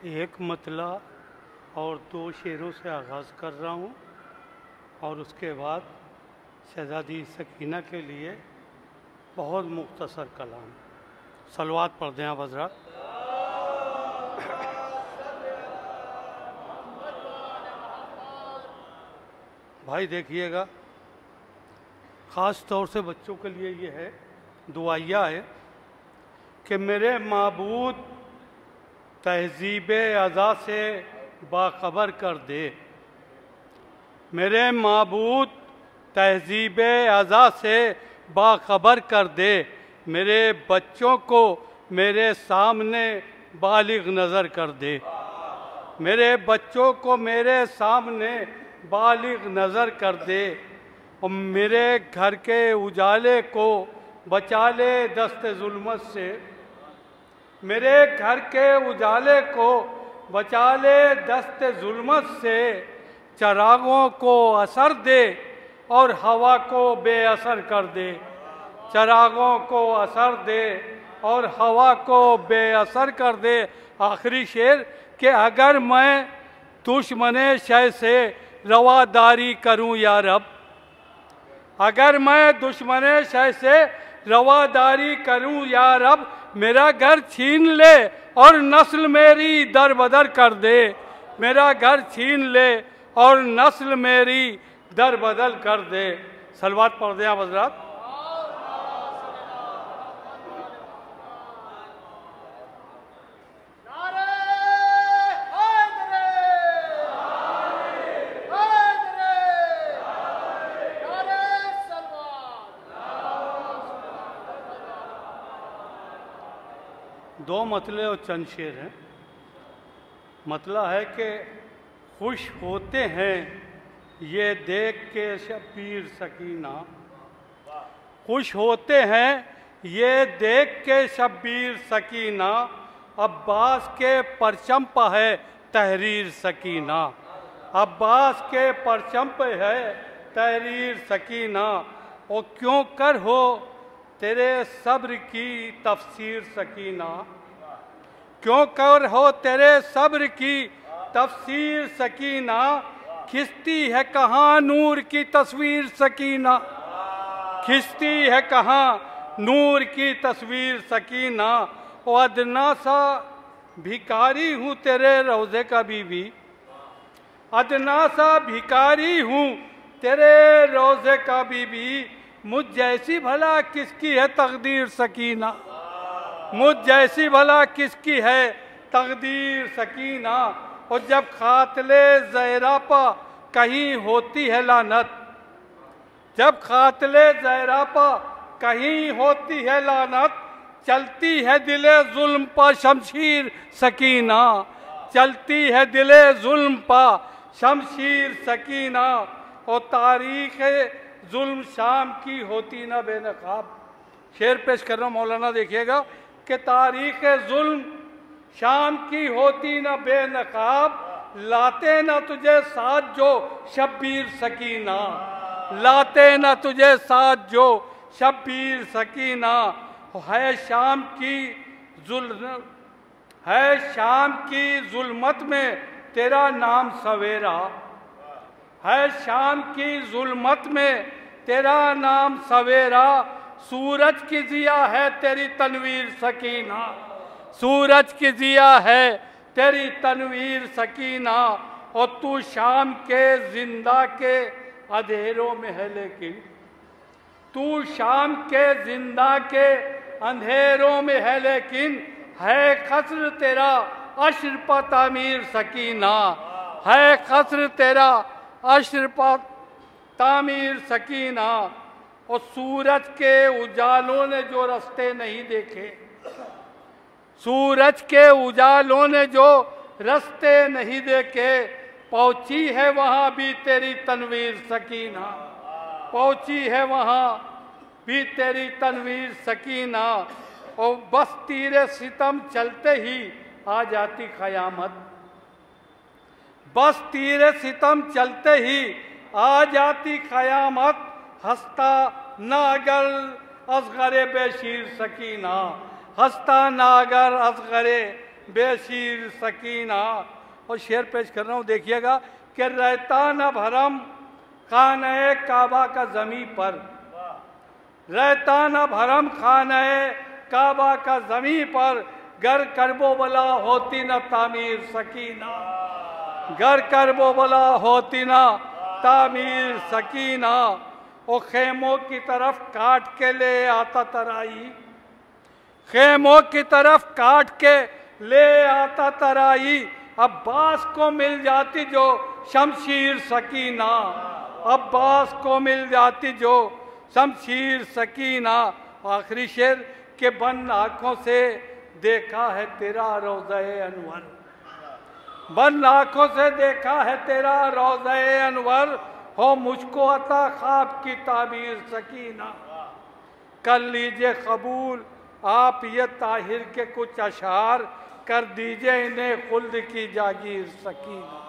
एक मतला और दो शेरों से आगाज़ कर रहा हूँ और उसके बाद शहज़ादी सकीना के लिए बहुत मुख्तसर कलाम। सलवात पढ़ दें आप हज़रात। भाई देखिएगा, ख़ास तौर से बच्चों के लिए ये है, दुआया है कि मेरे माबूद तहज़ीब अज़ा से बाखबर कर दे। मेरे माबूद तहज़ीब अज़ा से बाखबर कर दे। मेरे बच्चों को मेरे सामने बालिग नज़र कर दे। मेरे बच्चों को मेरे सामने बालिग नज़र कर दे और मेरे घर के उजाले को बचा ले दस्ते जुल्मत से। मेरे घर के उजाले को बचा ले दस्ते जुल्मत से। चरागों को असर दे और हवा को बेअसर कर दे। चरागों को असर दे और हवा को बेअसर कर दे। आखिरी शेर कि अगर मैं दुश्मने शय से रवादारी करूं या रब, अगर मैं दुश्मने शय से रवादारी करूं या रब, मेरा घर छीन ले और नस्ल मेरी दर बदर कर दे। मेरा घर छीन ले और नस्ल मेरी दर बदल कर दे। सलवात पढ़ दें आप हज़रात। दो मतले और चंद शेर हैं। मतला है कि खुश होते हैं ये देख के शब्बीर सकीना। खुश होते हैं ये देख के शब्बीर सकीना। अब्बास के परचम पर है तहरीर सकीना। अब्बास के परचम पर है तहरीर सकीना। और क्यों कर हो तेरे सब्र की तफसीर सकीना। क्यों कर हो तेरे सब्र की तफसीर सकीना। खिंचती है कहाँ नूर की तस्वीर सकीना। खिंचती है कहाँ नूर की तस्वीर सकीना। ओ अदना सा भिखारी हूँ तेरे रोज़े का बीवी। अदना सा भिखारी हूँ तेरे रोज़े का बीवी। मुझ जैसी भला किसकी है तकदीर सकीना। मुझ जैसी भला किसकी है तकदीर सकीना। और जब खातले ज़हरा पर कहीं होती है लानत, जब खातले ज़हरा पर कहीं होती है लानत, चलती है दिले जुल्म पर शमशीर सकीना। चलती है दिले जुल्म पर शमशीर सकीना। और तारीख़ जुल्म शाम की होती ना बेनकाब। शेर पेश कर रहा हूँ मौलाना, देखिएगा कि तारीख़ जुल्म शाम की होती ना बेनकाब। लाते ना तुझे साथ जो शब्बीर सकीना। लाते ना तुझे साथ जो शब्बीर सकीना। है शाम की जुल्मत में तेरा नाम सवेरा। है शाम की जुल्मत में तेरा नाम सवेरा। सूरज की जिया है तेरी तनवीर सकीना। सूरज की जिया है तेरी तनवीर सकीना। और तू शाम के जिंदा के अंधेरों में है लेकिन, तू शाम के जिंदा के अंधेरों में है लेकिन, है खस्र तेरा अश्र पर तामीर सकीना। है खस्र तेरा अश्र पर तामीर सकीना। और सूरज के उजालों ने जो रास्ते नहीं देखे, सूरज के उजालों ने जो रास्ते नहीं देखे, पहुंची है वहां भी तेरी तनवीर सकीना। पहुंची है वहां भी तेरी तनवीर सकीना। और बस तीरे सितम चलते ही आ जाती क़यामत। बस तीरे सितम चलते ही आ जाती क़यामत। हंसता ना अगर असगरे बेशीर सकीना। हंसता ना अगर असगरे बेशीर सकीना। और शेर पेश कर रहा हूँ, देखिएगा कि रहता न भरम खाने काबा का जमी पर, रहता न भरम खाने काबा का जमी पर, घर करबो बला होती न तामीर सकीना, घर करबो बला होती न तामीर सकीना। ओ खेमों की तरफ काट के ले आता तराई, खेमों की तरफ काट के ले आता तराई, अब्बास को मिल जाती जो शमशीर सकीना, अब्बास को मिल जाती जो शमशीर सकीना। आखिरी शेर के बंद आंखों से देखा है तेरा रोज़े अनवर, बंद आंखों से देखा है तेरा रोज़े अनवर, हो मुझको अता ख्वाब की ताबीर सकीना। कर लीजिए कबूल आप ये ताहिर के कुछ अशार, कर दीजिए इन्हें खुल्द की जागीर सकीना।